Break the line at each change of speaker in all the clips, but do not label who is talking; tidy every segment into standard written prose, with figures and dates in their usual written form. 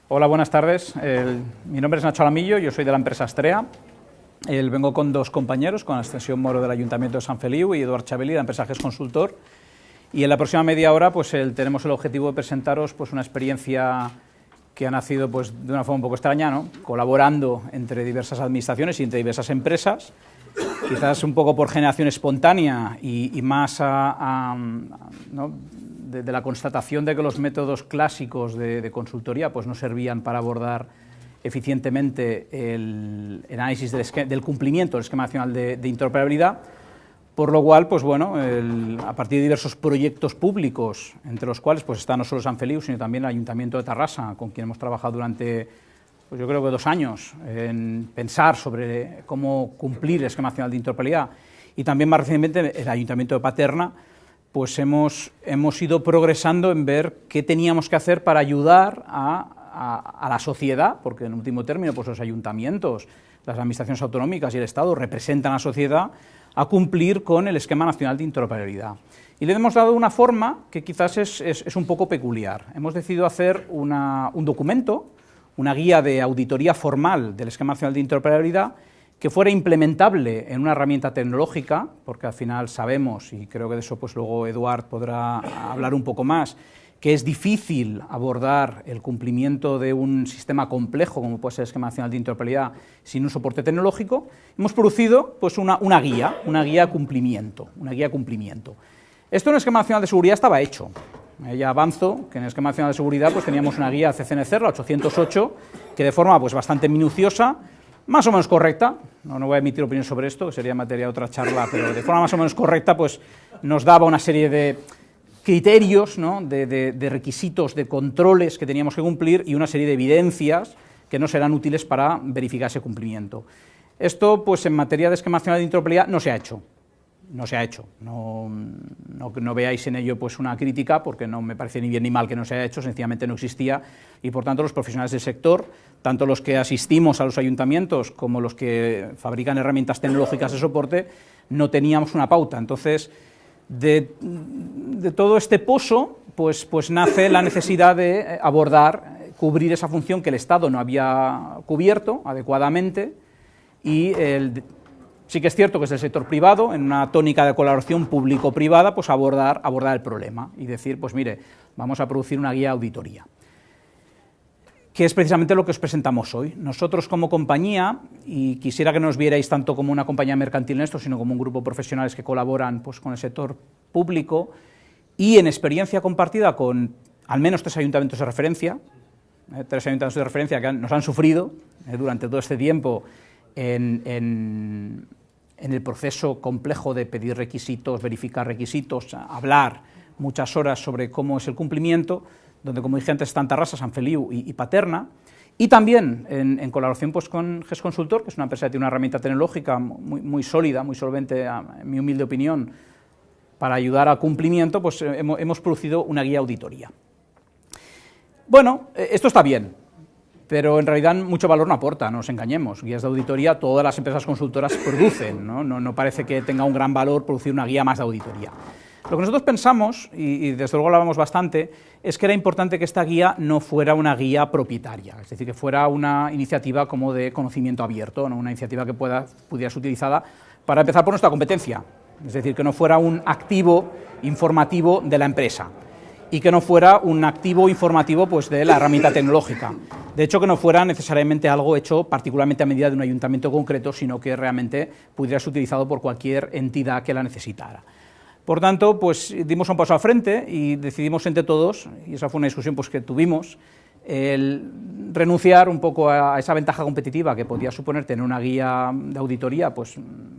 Hola, buenas tardes. Mi nombre es Nacho Alamillo, yo soy de la empresa Astrea. Vengo con dos compañeros, con Ascensión Moro del Ayuntamiento de Sant Feliu y Eduard Chabeli de la empresa GES Consultor. Y en la próxima media hora pues, tenemos el objetivo de presentaros pues, una experiencia que ha nacido pues, de una forma un poco extraña, ¿no? Colaborando entre diversas administraciones y entre diversas empresas, quizás un poco por generación espontánea y más ¿no? de la constatación de que los métodos clásicos de consultoría pues, no servían para abordar eficientemente el análisis del cumplimiento del Esquema Nacional de Interoperabilidad, por lo cual, pues bueno, a partir de diversos proyectos públicos, entre los cuales pues, está no solo Sant Feliu, sino también el Ayuntamiento de Tarrasa, con quien hemos trabajado durante, pues yo creo que 2 años, en pensar sobre cómo cumplir el Esquema Nacional de Interoperabilidad, y también más recientemente el Ayuntamiento de Paterna, pues hemos ido progresando en ver qué teníamos que hacer para ayudar a la sociedad, porque en último término pues los ayuntamientos, las administraciones autonómicas y el Estado representan a la sociedad, a cumplir con el Esquema Nacional de Interoperabilidad. Y le hemos dado una forma que quizás es un poco peculiar. Hemos decidido hacer un documento, una guía de auditoría formal del Esquema Nacional de Interoperabilidad, que fuera implementable en una herramienta tecnológica, porque al final sabemos, y creo que de eso pues luego Eduard podrá hablar un poco más, que es difícil abordar el cumplimiento de un sistema complejo como puede ser el Esquema Nacional de Interoperabilidad sin un soporte tecnológico. Hemos producido pues, una guía de cumplimiento, Esto en el Esquema Nacional de Seguridad estaba hecho. Ya avanzo que en el Esquema Nacional de Seguridad pues, teníamos una guía CCNCER, la 808, que de forma pues, bastante minuciosa, más o menos correcta, no voy a emitir opinión sobre esto, que sería materia de otra charla, pero de forma más o menos correcta, pues nos daba una serie de criterios, ¿no? de requisitos, de controles que teníamos que cumplir y una serie de evidencias que nos serán útiles para verificar ese cumplimiento. Esto, pues en materia de Esquema Nacional de Interoperabilidad, no se ha hecho. No veáis en ello pues una crítica, porque no me parece ni bien ni mal que no se haya hecho, sencillamente no existía, y por tanto los profesionales del sector, tanto los que asistimos a los ayuntamientos como los que fabrican herramientas tecnológicas de soporte, no teníamos una pauta. Entonces, de todo este pozo, pues nace la necesidad de cubrir esa función que el Estado no había cubierto adecuadamente, y sí que es cierto que es el sector privado, en una tónica de colaboración público-privada, pues abordar el problema y decir, pues mire, vamos a producir una guía de auditoría, que es precisamente lo que os presentamos hoy. Nosotros como compañía, y quisiera que no nos vierais tanto como una compañía mercantil en esto, sino como un grupo de profesionales que colaboran pues, con el sector público, y en experiencia compartida con al menos 3 ayuntamientos de referencia, 3 ayuntamientos de referencia que nos han sufrido durante todo este tiempo en el proceso complejo de pedir requisitos, verificar requisitos, hablar muchas horas sobre cómo es el cumplimiento, donde, como dije antes, están Tarrasa, Sant Feliu y Paterna, y también en colaboración pues, con GES Consultor, que es una empresa que tiene una herramienta tecnológica muy sólida, muy solvente, en mi humilde opinión, para ayudar al cumplimiento, pues hemos producido una guía de auditoría. Bueno, esto está bien, pero en realidad mucho valor no aporta, no nos engañemos. Guías de auditoría todas las empresas consultoras producen, no parece que tenga un gran valor producir una guía más de auditoría. Lo que nosotros pensamos, y desde luego lo hablamos bastante, es que era importante que esta guía no fuera una guía propietaria, es decir, que fuera una iniciativa como de conocimiento abierto, ¿no? Una iniciativa que pudiera ser utilizada para empezar por nuestra competencia, es decir, que no fuera un activo informativo de la empresa, y que no fuera un activo informativo pues, de la herramienta tecnológica. De hecho, que no fuera necesariamente algo hecho particularmente a medida de un ayuntamiento concreto, sino que realmente pudiera ser utilizado por cualquier entidad que la necesitara. Por tanto, pues dimos un paso al frente y decidimos entre todos, y esa fue una discusión pues, que tuvimos, el renunciar un poco a esa ventaja competitiva que podía suponer tener una guía de auditoría pues,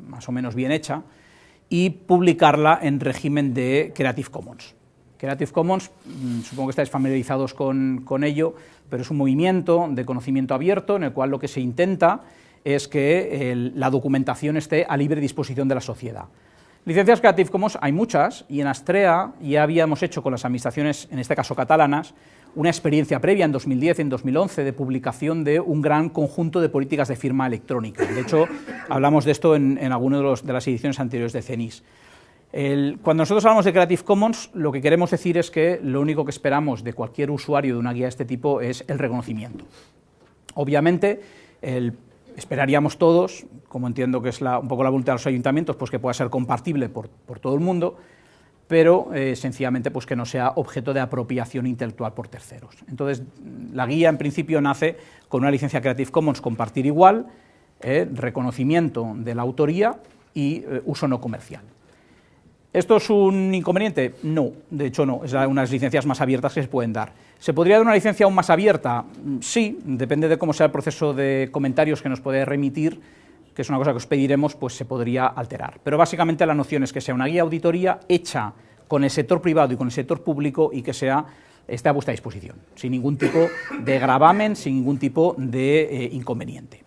más o menos bien hecha, y publicarla en régimen de Creative Commons. Creative Commons, supongo que estáis familiarizados con ello, pero es un movimiento de conocimiento abierto en el cual lo que se intenta es que la documentación esté a libre disposición de la sociedad. Licencias Creative Commons hay muchas, y en Astrea ya habíamos hecho con las administraciones, en este caso catalanas, una experiencia previa en 2010 y en 2011 de publicación de un gran conjunto de políticas de firma electrónica. De hecho, hablamos de esto en alguna de las ediciones anteriores de CENIS. Cuando nosotros hablamos de Creative Commons, lo que queremos decir es que lo único que esperamos de cualquier usuario de una guía de este tipo es el reconocimiento. Obviamente, esperaríamos todos, como entiendo que es un poco la voluntad de los ayuntamientos, pues que pueda ser compartible por todo el mundo, pero sencillamente pues que no sea objeto de apropiación intelectual por terceros. Entonces, la guía en principio nace con una licencia Creative Commons compartir igual, reconocimiento de la autoría y uso no comercial. ¿Esto es un inconveniente? No, de hecho no, es una de las licencias más abiertas que se pueden dar. ¿Se podría dar una licencia aún más abierta? Sí, depende de cómo sea el proceso de comentarios que nos puede remitir, que es una cosa que os pediremos, pues se podría alterar. Pero básicamente la noción es que sea una guía de auditoría hecha con el sector privado y con el sector público y que esté a vuestra disposición, sin ningún tipo de gravamen, sin ningún tipo de inconveniente.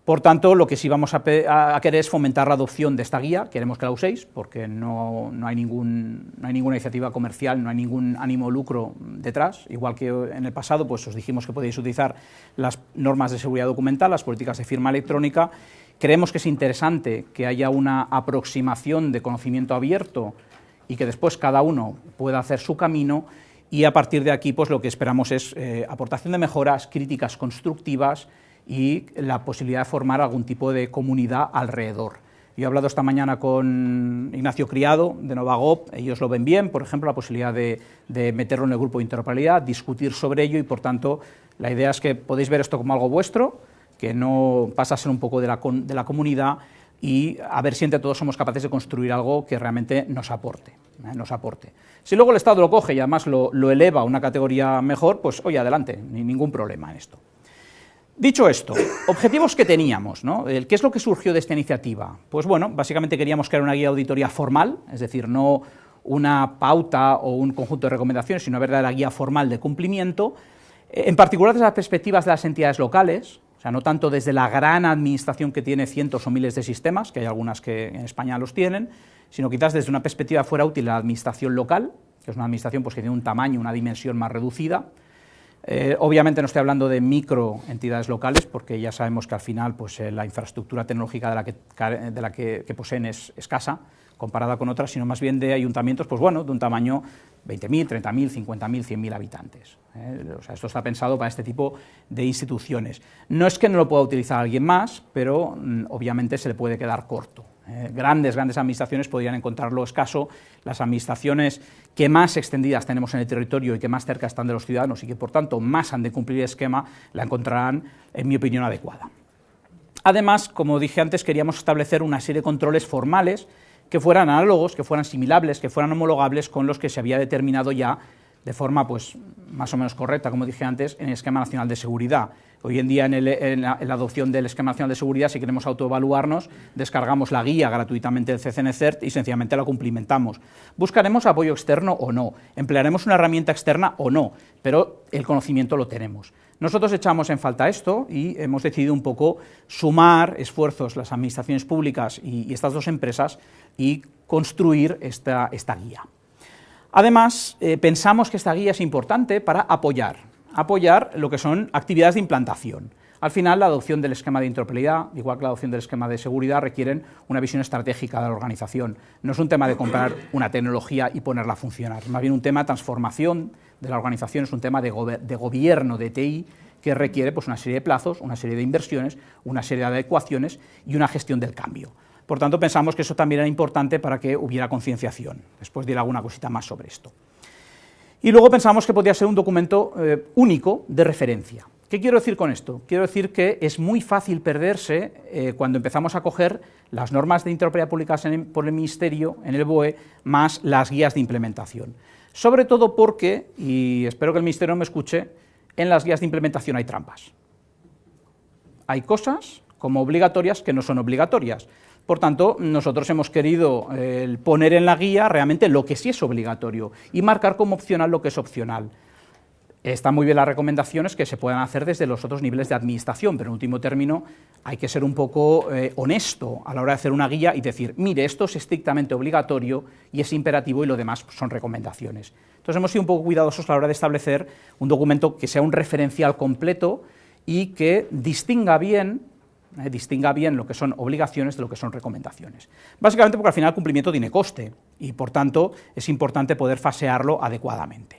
Por tanto, lo que sí vamos a querer es fomentar la adopción de esta guía, queremos que la uséis, porque no hay ninguna iniciativa comercial, no hay ningún ánimo de lucro detrás, igual que en el pasado pues os dijimos que podéis utilizar las normas de seguridad documental, las políticas de firma electrónica. Creemos que es interesante que haya una aproximación de conocimiento abierto y que después cada uno pueda hacer su camino, y a partir de aquí pues lo que esperamos es aportación de mejoras, críticas constructivas y la posibilidad de formar algún tipo de comunidad alrededor. Yo he hablado esta mañana con Ignacio Criado de Novagop, ellos lo ven bien, por ejemplo, la posibilidad de meterlo en el grupo de interoperabilidad, discutir sobre ello, y por tanto la idea es que podéis ver esto como algo vuestro, que no pasa a ser un poco de la comunidad, y a ver si entre todos somos capaces de construir algo que realmente nos aporte. Si luego el Estado lo coge y además lo eleva a una categoría mejor, pues oye, adelante, ningún problema en esto. Dicho esto, objetivos que teníamos, ¿no? ¿Qué es lo que surgió de esta iniciativa? Pues bueno, básicamente queríamos crear una guía de auditoría formal, es decir, no una pauta o un conjunto de recomendaciones, sino una verdadera guía formal de cumplimiento, en particular desde las perspectivas de las entidades locales, o sea, no tanto desde la gran administración que tiene cientos o miles de sistemas, que hay algunas que en España los tienen, sino quizás desde una perspectiva fuera útil la administración local, que es una administración pues, que tiene un tamaño, una dimensión más reducida. Obviamente no estoy hablando de micro entidades locales, porque ya sabemos que al final pues, la infraestructura tecnológica de la que poseen es escasa comparada con otras, sino más bien de ayuntamientos pues, bueno, de un tamaño 20.000, 30.000, 50.000, 100.000 habitantes. O sea, esto está pensado para este tipo de instituciones. No es que no lo pueda utilizar alguien más, pero obviamente se le puede quedar corto. Grandes administraciones podrían encontrarlo escaso. Las administraciones que más extendidas tenemos en el territorio y que más cerca están de los ciudadanos y que por tanto más han de cumplir el esquema, la encontrarán, en mi opinión, adecuada. Además, como dije antes, queríamos establecer una serie de controles formales que fueran análogos, que fueran similables, que fueran homologables con los que se había determinado ya de forma pues, más o menos correcta, como dije antes, en el Esquema Nacional de Seguridad. Hoy en día, en la adopción del Esquema Nacional de Seguridad, si queremos autoevaluarnos, descargamos la guía gratuitamente del CCNCERT y sencillamente la cumplimentamos. Buscaremos apoyo externo o no, emplearemos una herramienta externa o no, pero el conocimiento lo tenemos. Nosotros echamos en falta esto y hemos decidido un poco sumar esfuerzos las administraciones públicas y estas dos empresas y construir esta guía. Además, pensamos que esta guía es importante para apoyar lo que son actividades de implantación. Al final, la adopción del esquema de interoperabilidad, igual que la adopción del esquema de seguridad, requieren una visión estratégica de la organización. No es un tema de comprar una tecnología y ponerla a funcionar, es más bien un tema de transformación de la organización, es un tema de gobierno de TI que requiere pues, una serie de plazos, una serie de inversiones, una serie de adecuaciones y una gestión del cambio. Por tanto, pensamos que eso también era importante para que hubiera concienciación. Después diré alguna cosita más sobre esto. Y luego pensamos que podría ser un documento único de referencia. ¿Qué quiero decir con esto? Quiero decir que es muy fácil perderse cuando empezamos a coger las normas de interoperabilidad publicadas por el Ministerio, en el BOE, más las guías de implementación. Sobre todo porque, y espero que el Ministerio me escuche, en las guías de implementación hay trampas. Hay cosas como obligatorias que no son obligatorias. Por tanto, nosotros hemos querido poner en la guía realmente lo que sí es obligatorio y marcar como opcional lo que es opcional. Están muy bien las recomendaciones que se puedan hacer desde los otros niveles de administración, pero en último término hay que ser un poco honesto a la hora de hacer una guía y decir, mire, esto es estrictamente obligatorio y es imperativo y lo demás son recomendaciones. Entonces hemos sido un poco cuidadosos a la hora de establecer un documento que sea un referencial completo y que distinga bien distinga bien lo que son obligaciones de lo que son recomendaciones. Básicamente porque al final el cumplimiento tiene coste y por tanto es importante poder fasearlo adecuadamente.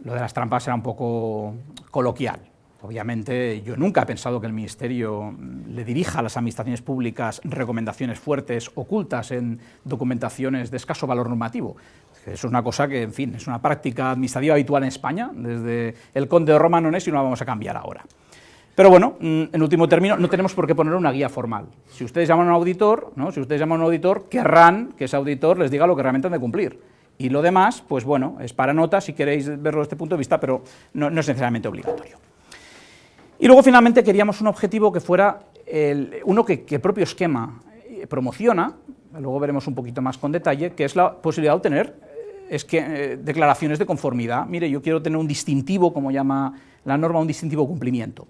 Lo de las trampas era un poco coloquial. Obviamente yo nunca he pensado que el Ministerio le dirija a las administraciones públicas recomendaciones fuertes, ocultas en documentaciones de escaso valor normativo. Eso es una cosa que, en fin, es una práctica administrativa habitual en España, desde el Conde de Roma y no la vamos a cambiar ahora. Pero bueno, en último término, no tenemos por qué poner una guía formal. Si ustedes llaman a un auditor, ¿no? Si ustedes llaman a un auditor, querrán que ese auditor les diga lo que realmente han de cumplir. Y lo demás, pues bueno, es para nota si queréis verlo desde este punto de vista, pero no es necesariamente obligatorio. Y luego, finalmente, queríamos un objetivo que fuera uno que el propio esquema promociona, luego veremos un poquito más con detalle, que es la posibilidad de obtener declaraciones de conformidad. Mire, yo quiero tener un distintivo, como llama la norma, un distintivo cumplimiento.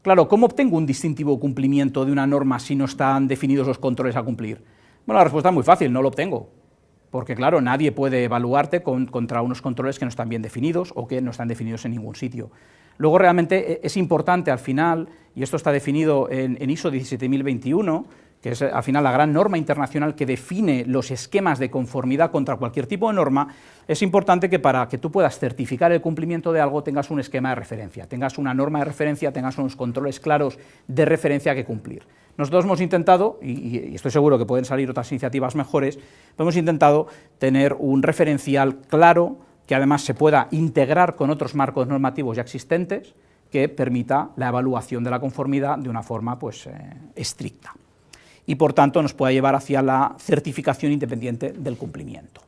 Claro, ¿cómo obtengo un distintivo cumplimiento de una norma si no están definidos los controles a cumplir? Bueno, la respuesta es muy fácil, no lo obtengo. Porque, claro, nadie puede evaluarte contra unos controles que no están bien definidos o que no están definidos en ningún sitio. Luego, realmente, es importante al final, y esto está definido en ISO 17021, que es al final la gran norma internacional que define los esquemas de conformidad contra cualquier tipo de norma, es importante que para que tú puedas certificar el cumplimiento de algo tengas un esquema de referencia, tengas una norma de referencia, tengas unos controles claros de referencia que cumplir. Nosotros hemos intentado, y estoy seguro que pueden salir otras iniciativas mejores, hemos intentado tener un referencial claro que además se pueda integrar con otros marcos normativos ya existentes que permita la evaluación de la conformidad de una forma estricta y por tanto nos pueda llevar hacia la certificación independiente del cumplimiento.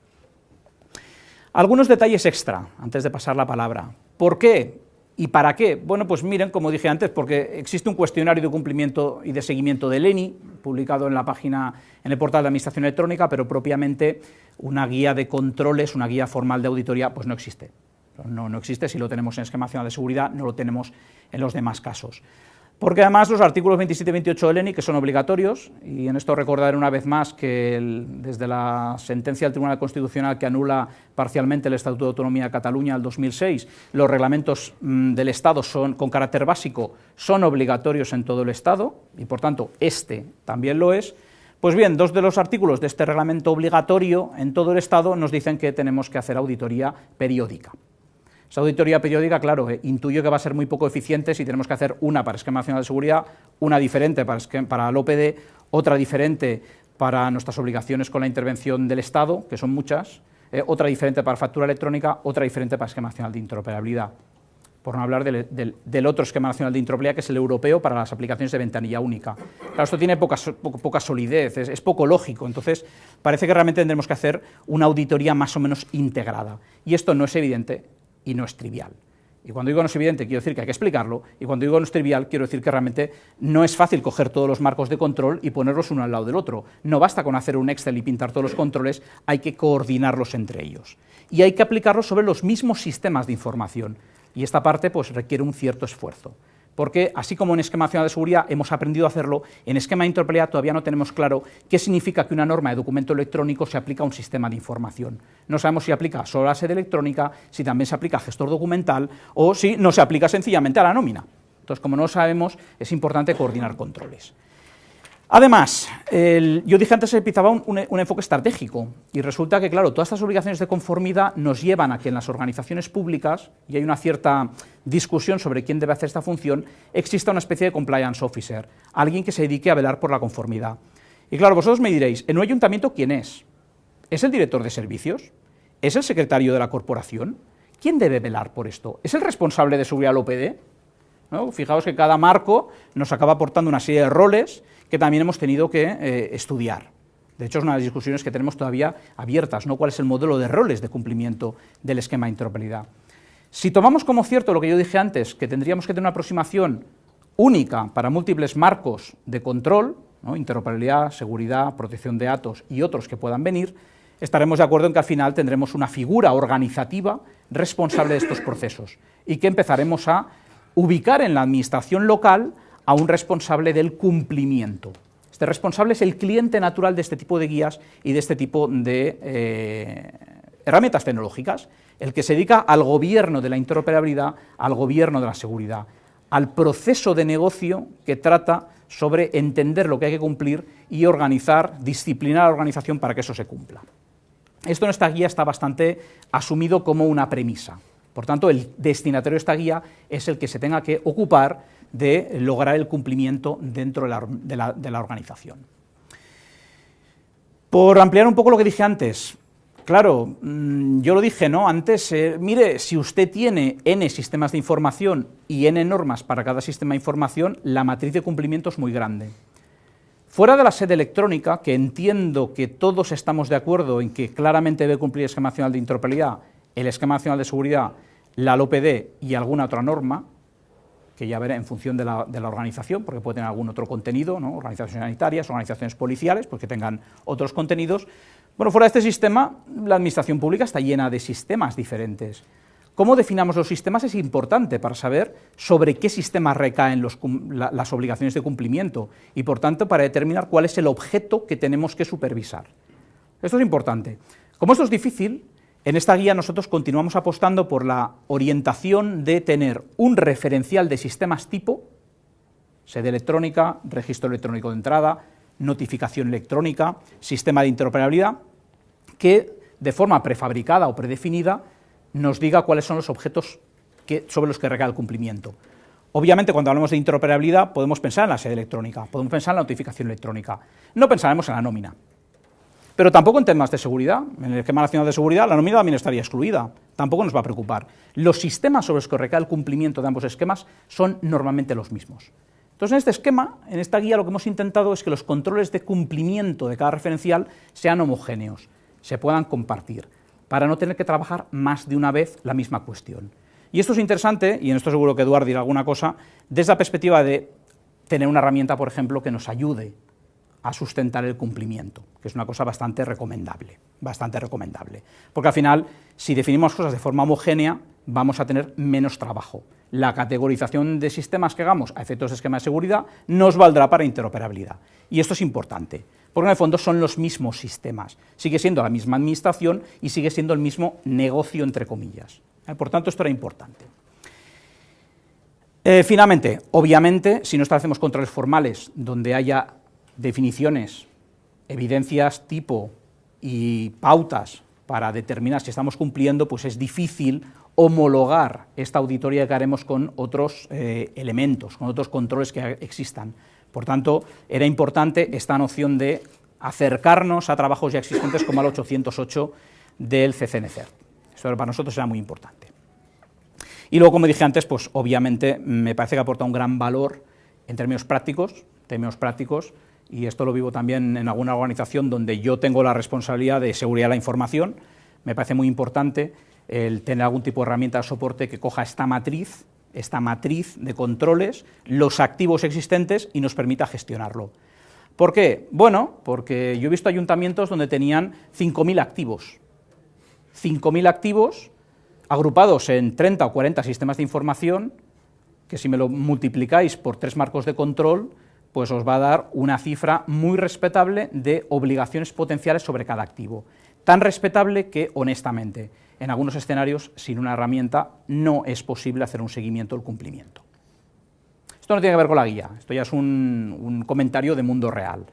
Algunos detalles extra, antes de pasar la palabra. ¿Por qué? ¿Y para qué? Bueno, pues miren, como dije antes, porque existe un cuestionario de cumplimiento y de seguimiento del ENI, publicado en la página, en el portal de Administración Electrónica, pero propiamente una guía de controles, una guía formal de auditoría, pues no existe. No existe, si lo tenemos en el Esquema Nacional de Seguridad, no lo tenemos en los demás casos. Porque además los artículos 27 y 28 del ENI, que son obligatorios, y en esto recordaré una vez más que desde la sentencia del Tribunal Constitucional que anula parcialmente el Estatuto de Autonomía de Cataluña del 2006, los reglamentos del Estado con carácter básico son obligatorios en todo el Estado, y por tanto este también lo es. Pues bien, dos de los artículos de este reglamento obligatorio en todo el Estado nos dicen que tenemos que hacer auditoría periódica. Esa auditoría periódica, claro, intuyo que va a ser muy poco eficiente si tenemos que hacer una para Esquema Nacional de Seguridad, una diferente para el OPD, otra diferente para nuestras obligaciones con la intervención del Estado, que son muchas, otra diferente para factura electrónica, otra diferente para Esquema Nacional de Interoperabilidad, por no hablar del otro Esquema Nacional de Interoperabilidad, que es el europeo para las aplicaciones de ventanilla única. Claro, esto tiene poca solidez, es poco lógico, entonces parece que realmente tendremos que hacer una auditoría más o menos integrada, y esto no es evidente y no es trivial. Y cuando digo no es evidente, quiero decir que hay que explicarlo, y cuando digo no es trivial, quiero decir que realmente no es fácil coger todos los marcos de control y ponerlos uno al lado del otro. No basta con hacer un Excel y pintar todos los controles, hay que coordinarlos entre ellos. Y hay que aplicarlos sobre los mismos sistemas de información. Y esta parte pues requiere un cierto esfuerzo. Porque así como en Esquema Nacional de Seguridad hemos aprendido a hacerlo, en Esquema de Interoperabilidad todavía no tenemos claro qué significa que una norma de documento electrónico se aplica a un sistema de información. No sabemos si aplica solo a la sede electrónica, si también se aplica a gestor documental o si no se aplica sencillamente a la nómina. Entonces, como no lo sabemos, es importante coordinar controles. Además, yo dije antes que empezaba un enfoque estratégico y resulta que, claro, todas estas obligaciones de conformidad nos llevan a que en las organizaciones públicas, y hay una cierta discusión sobre quién debe hacer esta función, exista una especie de compliance officer, alguien que se dedique a velar por la conformidad. Y claro, vosotros me diréis, ¿en un ayuntamiento quién es? ¿Es el director de servicios? ¿Es el secretario de la corporación? ¿Quién debe velar por esto? ¿Es el responsable de seguridad del OPD? ¿No? Fijaos que cada marco nos acaba aportando una serie de roles que también hemos tenido que estudiar. De hecho, es una de las discusiones que tenemos todavía abiertas, ¿no? ¿Cuál es el modelo de roles de cumplimiento del esquema de interoperabilidad? Si tomamos como cierto lo que yo dije antes, que tendríamos que tener una aproximación única para múltiples marcos de control, ¿no? Interoperabilidad, seguridad, protección de datos y otros que puedan venir, estaremos de acuerdo en que al final tendremos una figura organizativa responsable de estos procesos y que empezaremos a ubicar en la administración local a un responsable del cumplimiento. Este responsable es el cliente natural de este tipo de guías y de este tipo de herramientas tecnológicas, el que se dedica al gobierno de la interoperabilidad, al gobierno de la seguridad, al proceso de negocio que trata sobre entender lo que hay que cumplir y organizar, disciplinar a la organización para que eso se cumpla. Esto en esta guía está bastante asumido como una premisa. Por tanto, el destinatario de esta guía es el que se tenga que ocupar de lograr el cumplimiento dentro de la organización. Por ampliar un poco lo que dije antes, claro, yo lo dije, ¿no? Antes, mire, si usted tiene n sistemas de información y n normas para cada sistema de información, la matriz de cumplimiento es muy grande. Fuera de la sede electrónica, que entiendo que todos estamos de acuerdo en que claramente debe cumplir el Esquema Nacional de Interoperabilidad, el Esquema Nacional de Seguridad, la LOPD y alguna otra norma, que ya veré en función de la organización, porque puede tener algún otro contenido, ¿no? Organizaciones sanitarias, organizaciones policiales, pues que tengan otros contenidos. Bueno, fuera de este sistema, la administración pública está llena de sistemas diferentes. Cómo definamos los sistemas es importante para saber sobre qué sistemas recaen las obligaciones de cumplimiento y, por tanto, para determinar cuál es el objeto que tenemos que supervisar. Esto es importante. Como esto es difícil, en esta guía nosotros continuamos apostando por la orientación de tener un referencial de sistemas tipo, sede electrónica, registro electrónico de entrada, notificación electrónica, sistema de interoperabilidad, que de forma prefabricada o predefinida nos diga cuáles son los objetos sobre los que recae el cumplimiento. Obviamente, cuando hablamos de interoperabilidad, podemos pensar en la sede electrónica, podemos pensar en la notificación electrónica, no pensaremos en la nómina. Pero tampoco en temas de seguridad. En el Esquema Nacional de Seguridad la nómina también estaría excluida, tampoco nos va a preocupar. Los sistemas sobre los que recae el cumplimiento de ambos esquemas son normalmente los mismos. Entonces, en este esquema, en esta guía, lo que hemos intentado es que los controles de cumplimiento de cada referencial sean homogéneos, se puedan compartir, para no tener que trabajar más de una vez la misma cuestión. Y esto es interesante, y en esto seguro que Eduard dirá alguna cosa, desde la perspectiva de tener una herramienta, por ejemplo, que nos ayude a sustentar el cumplimiento, que es una cosa bastante recomendable, porque al final, si definimos cosas de forma homogénea, vamos a tener menos trabajo. La categorización de sistemas que hagamos a efectos de esquema de seguridad nos valdrá para interoperabilidad, y esto es importante, porque en el fondo son los mismos sistemas, sigue siendo la misma administración y sigue siendo el mismo negocio, entre comillas. Por tanto, esto era importante. Finalmente, obviamente, si no establecemos controles formales donde haya definiciones, evidencias tipo y pautas para determinar si estamos cumpliendo, pues es difícil homologar esta auditoría que haremos con otros elementos, con otros controles que existan. Por tanto, era importante esta noción de acercarnos a trabajos ya existentes como el 808 del CCNCERT. Esto para nosotros era muy importante. Y luego, como dije antes, pues obviamente me parece que aporta un gran valor en términos prácticos, y esto lo vivo también en alguna organización donde yo tengo la responsabilidad de seguridad de la información. Me parece muy importante el tener algún tipo de herramienta de soporte que coja esta matriz de controles, los activos existentes y nos permita gestionarlo. ¿Por qué? Bueno, porque yo he visto ayuntamientos donde tenían 5.000 activos. 5.000 activos agrupados en 30 o 40 sistemas de información, que si me lo multiplicáis por 3 marcos de control, pues os va a dar una cifra muy respetable de obligaciones potenciales sobre cada activo. Tan respetable que, honestamente, en algunos escenarios, sin una herramienta, no es posible hacer un seguimiento del cumplimiento. Esto no tiene que ver con la guía, esto ya es un comentario de mundo real.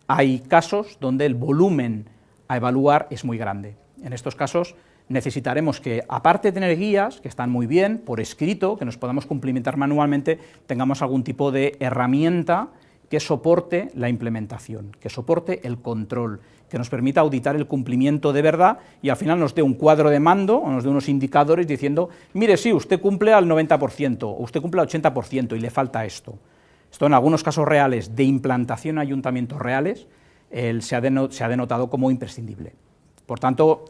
Hay casos donde el volumen a evaluar es muy grande. En estos casos necesitaremos que, aparte de tener guías, que están muy bien, por escrito, que nos podamos cumplimentar manualmente, tengamos algún tipo de herramienta que soporte la implementación, que soporte el control, que nos permita auditar el cumplimiento de verdad y al final nos dé un cuadro de mando o nos dé unos indicadores diciendo, mire, sí, usted cumple al 90% o usted cumple al 80% y le falta esto. Esto en algunos casos reales de implantación en ayuntamientos reales se ha denotado como imprescindible. Por tanto,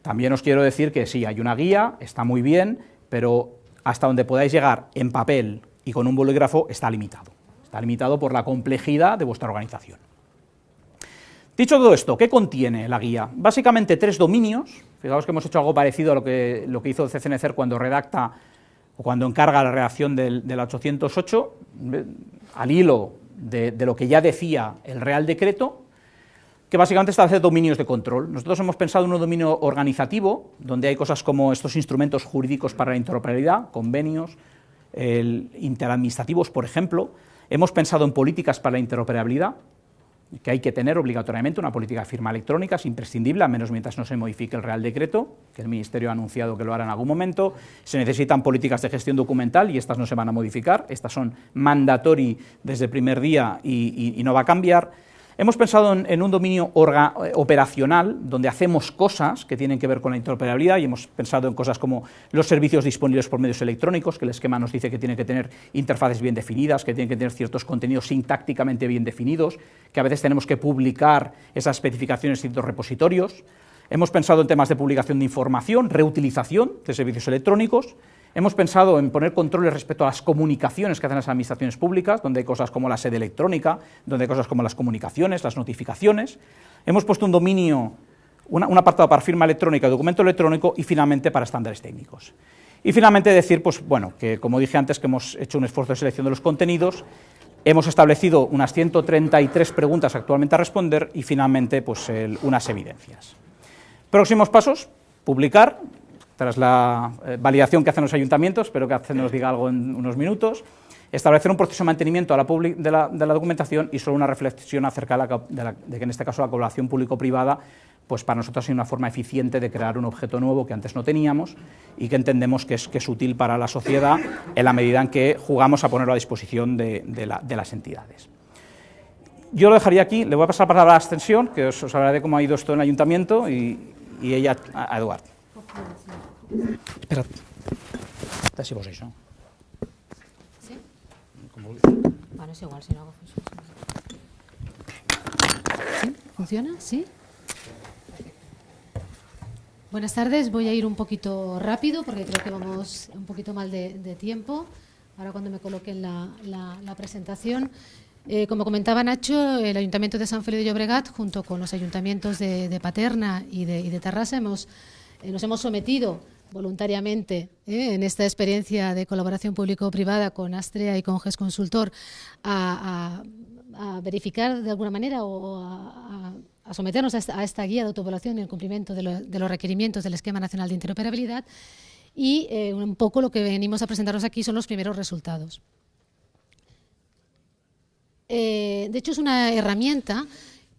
también os quiero decir que sí, hay una guía, está muy bien, pero hasta donde podáis llegar en papel y con un bolígrafo está limitado. Está limitado por la complejidad de vuestra organización. Dicho todo esto, ¿qué contiene la guía? Básicamente 3 dominios. Fijaos que hemos hecho algo parecido a lo que hizo el CCNCERT cuando redacta o cuando encarga la redacción del 808, al hilo de lo que ya decía el Real Decreto, que básicamente establece dominios de control. Nosotros hemos pensado en un dominio organizativo, donde hay cosas como estos instrumentos jurídicos para la interoperabilidad, convenios, interadministrativos, por ejemplo. Hemos pensado en políticas para la interoperabilidad, que hay que tener obligatoriamente una política de firma electrónica, es imprescindible, al menos mientras no se modifique el Real Decreto, que el Ministerio ha anunciado que lo hará en algún momento. Se necesitan políticas de gestión documental y estas no se van a modificar, estas son mandatory desde el primer día y no va a cambiar. Hemos pensado en un dominio operacional, donde hacemos cosas que tienen que ver con la interoperabilidad, y hemos pensado en cosas como los servicios disponibles por medios electrónicos, que el esquema nos dice que tienen que tener interfaces bien definidas, que tienen que tener ciertos contenidos sintácticamente bien definidos, que a veces tenemos que publicar esas especificaciones en ciertos repositorios. Hemos pensado en temas de publicación de información, reutilización de servicios electrónicos. Hemos pensado en poner controles respecto a las comunicaciones que hacen las administraciones públicas, donde hay cosas como la sede electrónica, donde hay cosas como las comunicaciones, las notificaciones. Hemos puesto un dominio, un apartado para firma electrónica, documento electrónico y finalmente para estándares técnicos. Y finalmente decir, pues bueno, que como dije antes, que hemos hecho un esfuerzo de selección de los contenidos, hemos establecido unas 133 preguntas actualmente a responder y finalmente pues unas evidencias. Próximos pasos: publicar. Tras la validación que hacen los ayuntamientos, espero que Accede nos diga algo en unos minutos, establecer un proceso de mantenimiento de la documentación y solo una reflexión acerca de que en este caso la colaboración público-privada, pues para nosotros ha sido una forma eficiente de crear un objeto nuevo que antes no teníamos y que entendemos que es útil para la sociedad en la medida en que jugamos a ponerlo a disposición de las entidades. Yo lo dejaría aquí, le voy a pasar la palabra a la extensión, que os hablaré de cómo ha ido esto en el ayuntamiento y ella a Eduard. Espera, si vos eso.
¿Sí? Bueno, es igual si no hago eso. ¿Sí? ¿Funciona? ¿Sí? Buenas tardes, voy a ir un poquito rápido porque creo que vamos un poquito mal de tiempo. Ahora cuando me coloquen la presentación. Como comentaba Nacho, el Ayuntamiento de Sant Feliu de Llobregat, junto con los ayuntamientos de Paterna y de Terrassa, nos hemos sometido voluntariamente en esta experiencia de colaboración público-privada con Astrea y con GES Consultor a verificar de alguna manera o a someternos a esta guía de autoevaluación y el cumplimiento de los requerimientos del Esquema Nacional de Interoperabilidad y un poco lo que venimos a presentaros aquí son los primeros resultados. De hecho, es una herramienta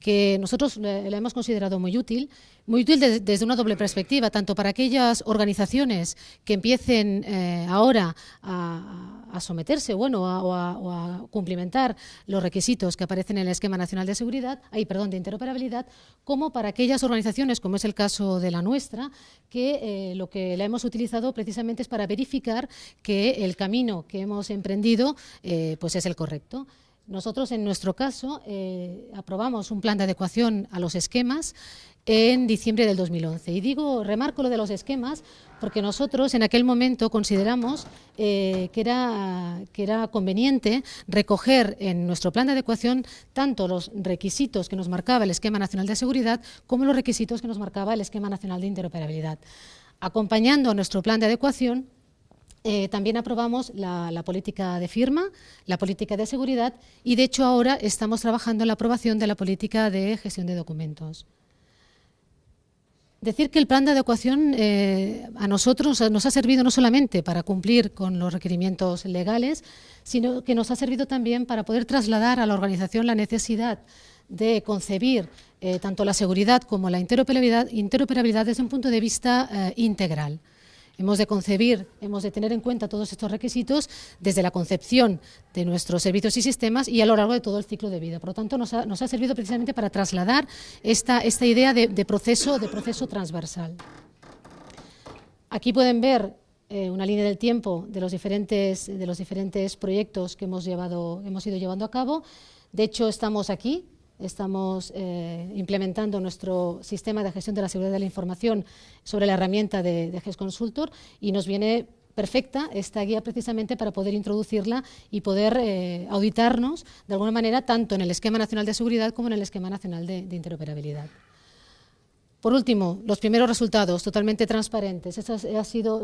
que nosotros la hemos considerado muy útil desde una doble perspectiva, tanto para aquellas organizaciones que empiecen ahora a someterse o a cumplimentar los requisitos que aparecen en el Esquema Nacional de Seguridad, de Interoperabilidad, como para aquellas organizaciones, como es el caso de la nuestra, que lo que la hemos utilizado precisamente es para verificar que el camino que hemos emprendido pues es el correcto. Nosotros, en nuestro caso, aprobamos un plan de adecuación a los esquemas en diciembre del 2011. Y remarco lo de los esquemas porque nosotros en aquel momento consideramos que era conveniente recoger en nuestro plan de adecuación tanto los requisitos que nos marcaba el Esquema Nacional de Seguridad como los requisitos que nos marcaba el Esquema Nacional de Interoperabilidad. Acompañando a nuestro plan de adecuación, también aprobamos la política de firma, la política de seguridad y, de hecho, ahora estamos trabajando en la aprobación de la política de gestión de documentos. Decir que el plan de adecuación a nosotros nos ha servido no solamente para cumplir con los requerimientos legales, sino que nos ha servido también para poder trasladar a la organización la necesidad de concebir tanto la seguridad como la interoperabilidad desde un punto de vista integral. Hemos de tener en cuenta todos estos requisitos desde la concepción de nuestros servicios y sistemas y a lo largo de todo el ciclo de vida. Por lo tanto, nos ha servido precisamente para trasladar esta idea de proceso transversal. Aquí pueden ver una línea del tiempo de los diferentes proyectos que hemos ido llevando a cabo. De hecho, estamos aquí. Estamos implementando nuestro sistema de gestión de la seguridad de la información sobre la herramienta de GES Consultor y nos viene perfecta esta guía precisamente para poder introducirla y poder auditarnos de alguna manera tanto en el Esquema Nacional de Seguridad como en el Esquema Nacional de Interoperabilidad. Por último, los primeros resultados totalmente transparentes. Estos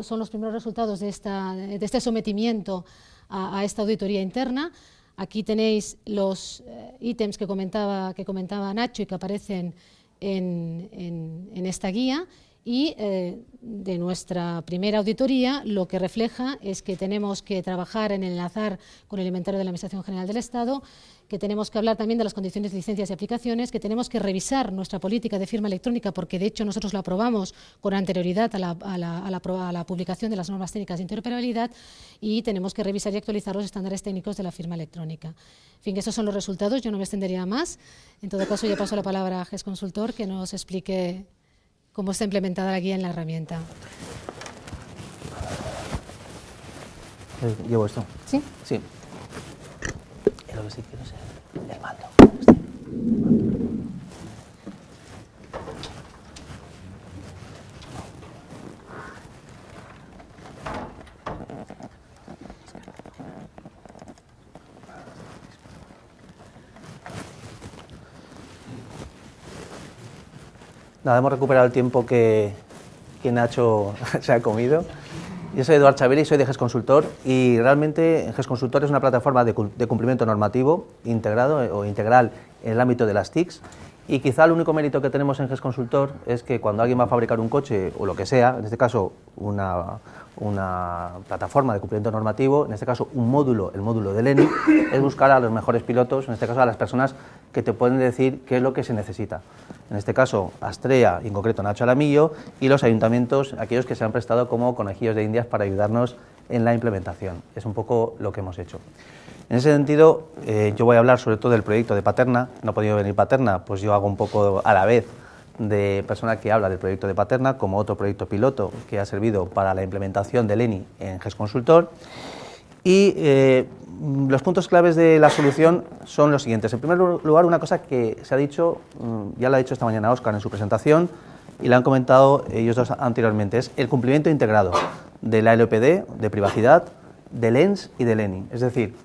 son los primeros resultados de este sometimiento a esta auditoría interna. Aquí tenéis los ítems que comentaba Nacho y que aparecen en esta guía y de nuestra primera auditoría lo que refleja es que tenemos que trabajar en enlazar con el inventario de la Administración General del Estado, que tenemos que hablar también de las condiciones de licencias y aplicaciones, que tenemos que revisar nuestra política de firma electrónica, porque de hecho nosotros la aprobamos con anterioridad a la publicación de las normas técnicas de interoperabilidad, y tenemos que revisar y actualizar los estándares técnicos de la firma electrónica. En fin, esos son los resultados, yo no me extendería más. En todo caso, ya paso la palabra a GES Consultor, que nos explique cómo está implementada la guía en la herramienta.
¿Llevo esto?
¿Sí?
Sí. Lo que sí quiero es el mando. Nada, hemos recuperado el tiempo que Nacho se ha comido. Yo soy Eduard Chavelli, soy de GES Consultor, y realmente GES Consultor es una plataforma de cumplimiento normativo integrado o integral en el ámbito de las TICs, y quizá el único mérito que tenemos en GES Consultor es que cuando alguien va a fabricar un coche o lo que sea, en este caso una plataforma de cumplimiento normativo, en este caso un módulo, el módulo del ENI, es buscar a los mejores pilotos, en este caso a las personas que te pueden decir qué es lo que se necesita. En este caso, Astrea, y en concreto Nacho Alamillo, y los ayuntamientos, aquellos que se han prestado como conejillos de indias para ayudarnos en la implementación. Es un poco lo que hemos hecho. En ese sentido, yo voy a hablar sobre todo del proyecto de Paterna. No ha podido venir Paterna, pues yo hago un poco a la vez de persona que habla del proyecto de Paterna, como otro proyecto piloto que ha servido para la implementación del ENI en GES Consultor. Y los puntos claves de la solución son los siguientes. En primer lugar, una cosa que se ha dicho, ya la ha dicho esta mañana Óscar en su presentación, y la han comentado ellos dos anteriormente, es el cumplimiento integrado de la LOPD, de privacidad, del ENS y del ENI. Es decir,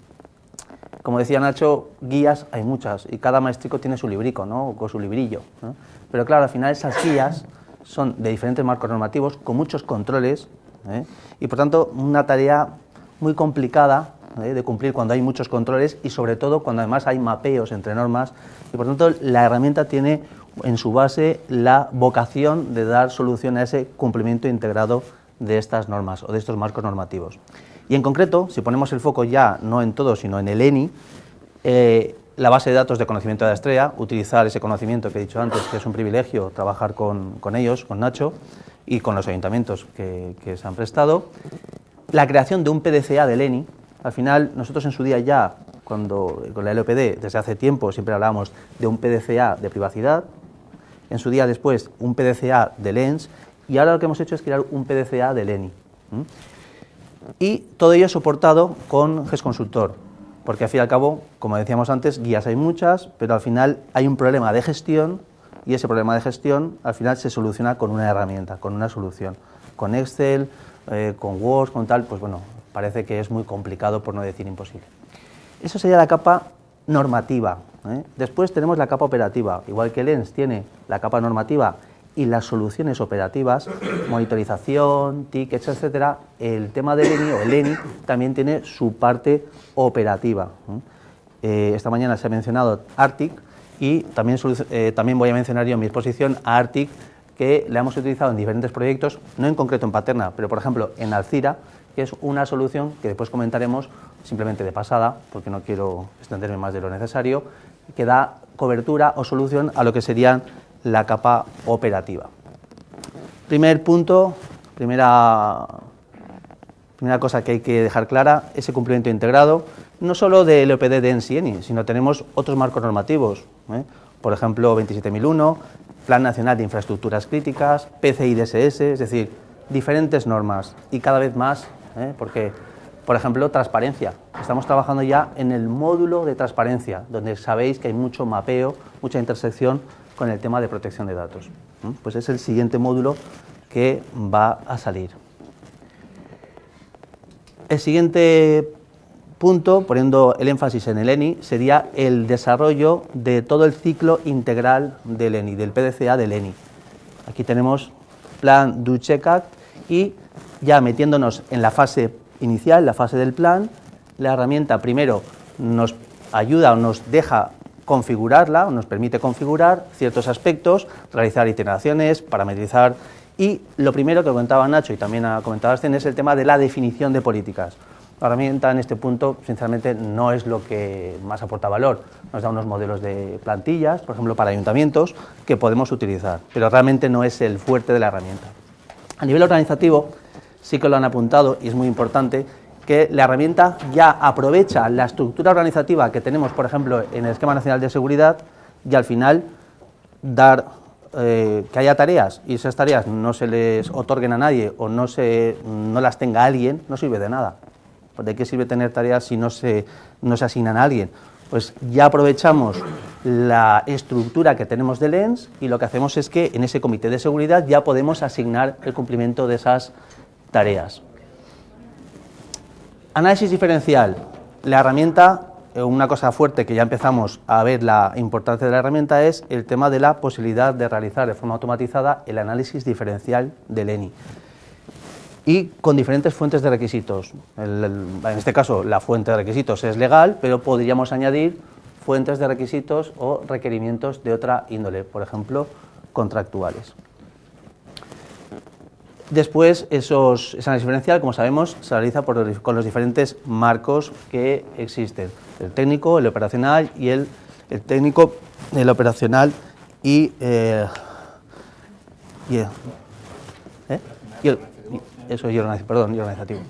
como decía Nacho, guías hay muchas, y cada maestrico tiene su librico, ¿no?, o su librillo, ¿no? Pero claro, al final esas guías son de diferentes marcos normativos, con muchos controles, y por tanto una tarea muy complicada de cumplir cuando hay muchos controles, y sobre todo cuando además hay mapeos entre normas, y por tanto la herramienta tiene en su base la vocación de dar solución a ese cumplimiento integrado de estas normas o de estos marcos normativos. Y en concreto, si ponemos el foco ya no en todo, sino en el ENI, la base de datos de conocimiento de Astrea, utilizar ese conocimiento que he dicho antes, que es un privilegio trabajar con ellos, con Nacho, y con los ayuntamientos que se han prestado. La creación de un PDCA del ENI. Al final, nosotros en su día ya, con la LOPD, desde hace tiempo, siempre hablábamos de un PDCA de privacidad, en su día después un PDCA del ENS, y ahora lo que hemos hecho es crear un PDCA del ENI. Y todo ello soportado con GES Consultor, porque al fin y al cabo, como decíamos antes, guías hay muchas, pero al final hay un problema de gestión, y ese problema de gestión al final se soluciona con una herramienta, con una solución, con Excel, con Word, con tal, pues bueno, parece que es muy complicado, por no decir imposible. Eso sería la capa normativa. Después tenemos la capa operativa. Igual que el ENS tiene la capa normativa y las soluciones operativas, monitorización, tickets, etcétera, el tema del ENI o el ENI también tiene su parte operativa. Esta mañana se ha mencionado Arctic, y también voy a mencionar yo en mi exposición a Arctic, que la hemos utilizado en diferentes proyectos, no en concreto en Paterna, pero por ejemplo en Alcira, que es una solución que después comentaremos simplemente de pasada, porque no quiero extenderme más de lo necesario, que da cobertura o solución a lo que sería la capa operativa. Primer punto, primera cosa que hay que dejar clara, ese cumplimiento integrado, no solo de LOPD, de ENS y ENI, sino tenemos otros marcos normativos, por ejemplo 27001, Plan Nacional de Infraestructuras Críticas, PCI DSS, es decir, diferentes normas, y cada vez más, porque, por ejemplo, transparencia. Estamos trabajando ya en el módulo de transparencia, donde sabéis que hay mucho mapeo, mucha intersección con el tema de protección de datos. Pues es el siguiente módulo que va a salir. El siguiente punto, poniendo el énfasis en el ENI, sería el desarrollo de todo el ciclo integral del ENI, del PDCA del ENI. Aquí tenemos plan do check act, y ya metiéndonos en la fase inicial, la fase del plan, la herramienta primero nos ayuda o nos deja configurarla, o nos permite configurar ciertos aspectos, realizar iteraciones, parametrizar Y lo primero que comentaba Nacho y también ha comentado Asten es el tema de la definición de políticas. La herramienta en este punto, sinceramente, no es lo que más aporta valor. Nos da unos modelos de plantillas, por ejemplo, para ayuntamientos, que podemos utilizar, pero realmente no es el fuerte de la herramienta. A nivel organizativo, sí que lo han apuntado y es muy importante que la herramienta ya aprovecha la estructura organizativa que tenemos, por ejemplo, en el Esquema Nacional de Seguridad y al final dar que haya tareas y esas tareas no se les otorguen a nadie o no las tenga alguien, no sirve de nada. ¿De qué sirve tener tareas si no se asignan a alguien? Pues ya aprovechamos la estructura que tenemos del ENS y lo que hacemos es que en ese comité de seguridad ya podemos asignar el cumplimiento de esas tareas. Análisis diferencial. La herramienta, una cosa fuerte que ya empezamos a ver la importancia de la herramienta es el tema de la posibilidad de realizar de forma automatizada el análisis diferencial del ENI. Y con diferentes fuentes de requisitos. En este caso, la fuente de requisitos es legal, pero podríamos añadir fuentes de requisitos o requerimientos de otra índole, por ejemplo, contractuales. Después, ese análisis diferencial, como sabemos, se realiza con los diferentes marcos que existen. El técnico, el operacional y el técnico, el operacional y organizativo.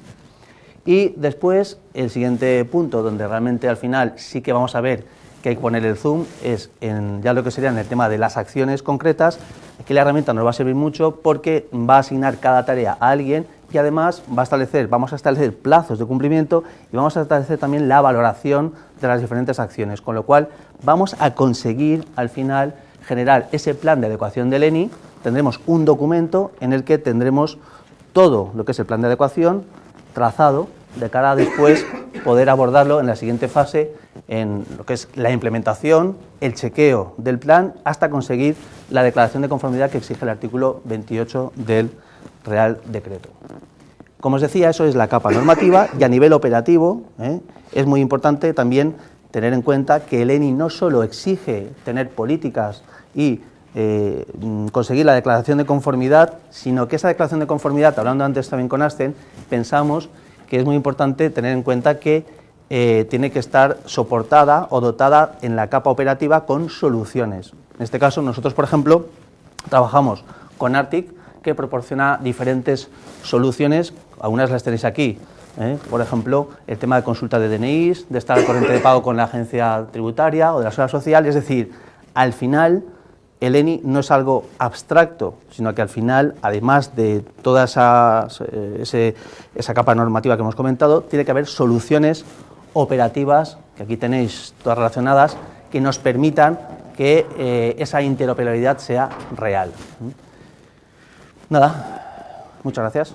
Y después, el siguiente punto, donde realmente al final sí que vamos a ver que hay que poner el zoom, es en ya lo que sería en el tema de las acciones concretas. Aquí la herramienta nos va a servir mucho porque va a asignar cada tarea a alguien y además vamos a establecer plazos de cumplimiento y vamos a establecer también la valoración de las diferentes acciones, con lo cual vamos a conseguir al final generar ese plan de adecuación del ENI. Tendremos un documento en el que tendremos todo lo que es el plan de adecuación trazado de cara a después poder abordarlo en la siguiente fase en lo que es la implementación, el chequeo del plan hasta conseguir la declaración de conformidad que exige el artículo 28 del Real Decreto. Como os decía, eso es la capa normativa y a nivel operativo es muy importante también tener en cuenta que el ENI no solo exige tener políticas y conseguir la declaración de conformidad, sino que esa declaración de conformidad, hablando antes también con Asten, pensamos que es muy importante tener en cuenta que tiene que estar soportada o dotada en la capa operativa con soluciones. En este caso, nosotros, por ejemplo, trabajamos con Arctic, que proporciona diferentes soluciones, algunas las tenéis aquí, por ejemplo, el tema de consulta de DNIs, de estar al corriente de pago con la agencia tributaria o de la seguridad social, es decir, al final el ENI no es algo abstracto, sino que al final, además de toda esa capa normativa que hemos comentado, tiene que haber soluciones operativas, que aquí tenéis todas relacionadas, que nos permitan que esa interoperabilidad sea real. Nada, muchas gracias.